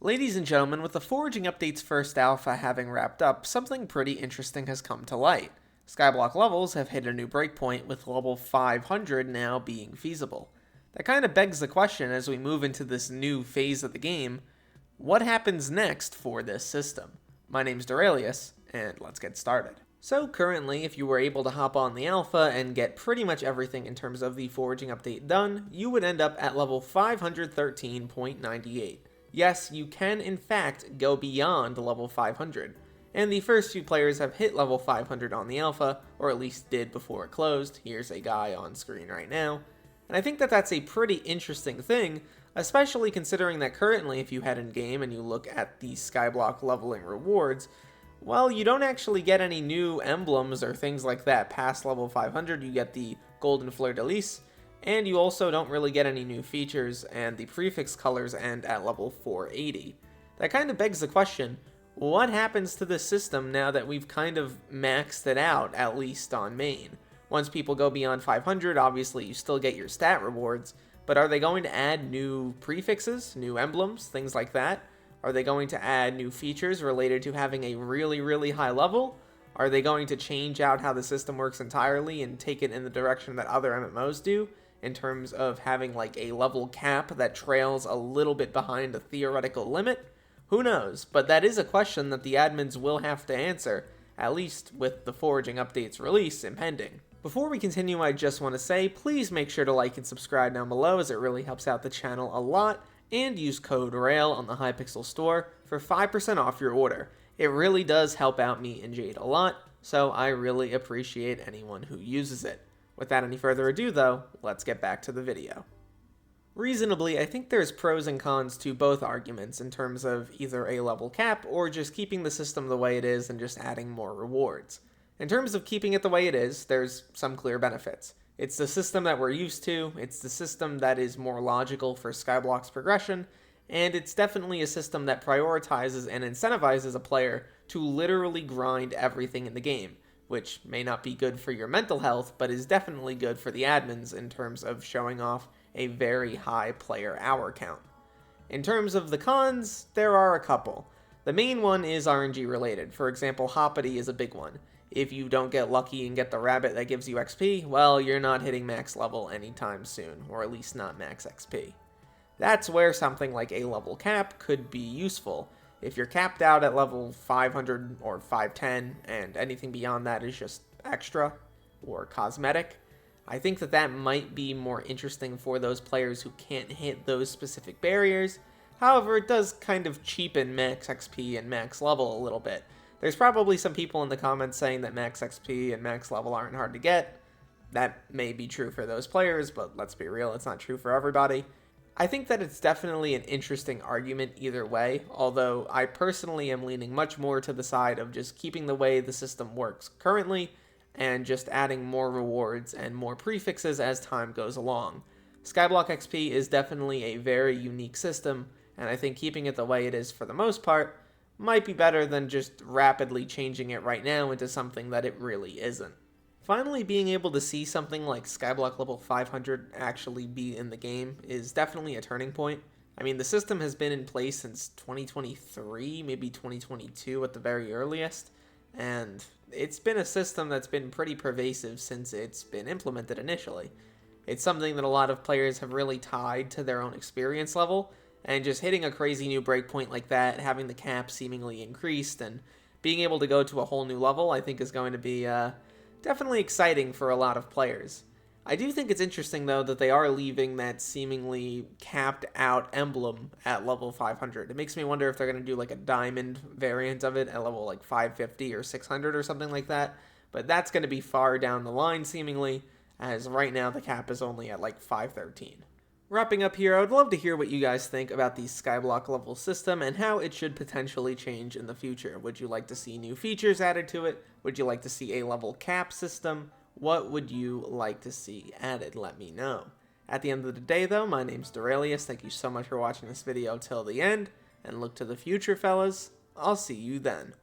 Ladies and gentlemen, with the Foraging Update's first alpha having wrapped up, something pretty interesting has come to light. Skyblock levels have hit a new breakpoint, with level 500 now being feasible. That kind of begs the question as we move into this new phase of the game, what happens next for this system? My name's Derailious, and let's get started. So currently, if you were able to hop on the alpha and get pretty much everything in terms of the Foraging Update done, you would end up at level 513.98. Yes, you can in fact go beyond level 500, and the first few players have hit level 500 on the alpha, or at least did before it closed. Here's a guy on screen right now, and I think that that's a pretty interesting thing, especially considering that currently if you head in game and you look at the Skyblock leveling rewards, well, you don't actually get any new emblems or things like that past level 500. You get the golden fleur-de-lis, and you also don't really get any new features, and the prefix colors end at level 480. That kind of begs the question, what happens to this system now that we've kind of maxed it out, at least on main? Once people go beyond 500, obviously you still get your stat rewards, but are they going to add new prefixes, new emblems, things like that? Are they going to add new features related to having a really, really high level? Are they going to change out how the system works entirely and take it in the direction that other MMOs do, in terms of having like a level cap that trails a little bit behind a theoretical limit? Who knows, but that is a question that the admins will have to answer, at least with the Foraging Update's release impending. Before we continue, I just want to say, please make sure to like and subscribe down below, as it really helps out the channel a lot, and use code RAIL on the Hypixel store for 5% off your order. It really does help out me and Jade a lot, so I really appreciate anyone who uses it. Without any further ado though, let's get back to the video. Reasonably, I think there's pros and cons to both arguments in terms of either a level cap or just keeping the system the way it is and just adding more rewards. In terms of keeping it the way it is, there's some clear benefits. It's the system that we're used to, it's the system that is more logical for Skyblock's progression, and it's definitely a system that prioritizes and incentivizes a player to literally grind everything in the game, which may not be good for your mental health, but is definitely good for the admins in terms of showing off a very high player hour count. In terms of the cons, there are a couple. The main one is RNG related. For example, Hoppity is a big one. If you don't get lucky and get the rabbit that gives you XP, well, you're not hitting max level anytime soon, or at least not max XP. That's where something like a level cap could be useful. If you're capped out at level 500 or 510 and anything beyond that is just extra or cosmetic, I think that that might be more interesting for those players who can't hit those specific barriers. However, it does kind of cheapen max XP and max level a little bit. There's probably some people in the comments saying that max XP and max level aren't hard to get. That may be true for those players, but let's be real, it's not true for everybody. I think that it's definitely an interesting argument either way, although I personally am leaning much more to the side of just keeping the way the system works currently and just adding more rewards and more prefixes as time goes along. Skyblock XP is definitely a very unique system, and I think keeping it the way it is for the most part might be better than just rapidly changing it right now into something that it really isn't. Finally, being able to see something like Skyblock level 500 actually be in the game is definitely a turning point. I mean, the system has been in place since 2023, maybe 2022 at the very earliest, and it's been a system that's been pretty pervasive since it's been implemented initially. It's something that a lot of players have really tied to their own experience level, and just hitting a crazy new breakpoint like that, having the cap seemingly increased, and being able to go to a whole new level, I think is going to be definitely exciting for a lot of players. I do think it's interesting though that they are leaving that seemingly capped out emblem at level 500. It makes me wonder if they're going to do like a diamond variant of it at level like 550 or 600 or something like that, but that's going to be far down the line seemingly, as right now the cap is only at like 513. Wrapping up here, I would love to hear what you guys think about the Skyblock level system and how it should potentially change in the future. Would you like to see new features added to it? Would you like to see a level cap system? What would you like to see added? Let me know. At the end of the day though, my name's Derailious. Thank you so much for watching this video till the end, and look to the future, fellas. I'll see you then.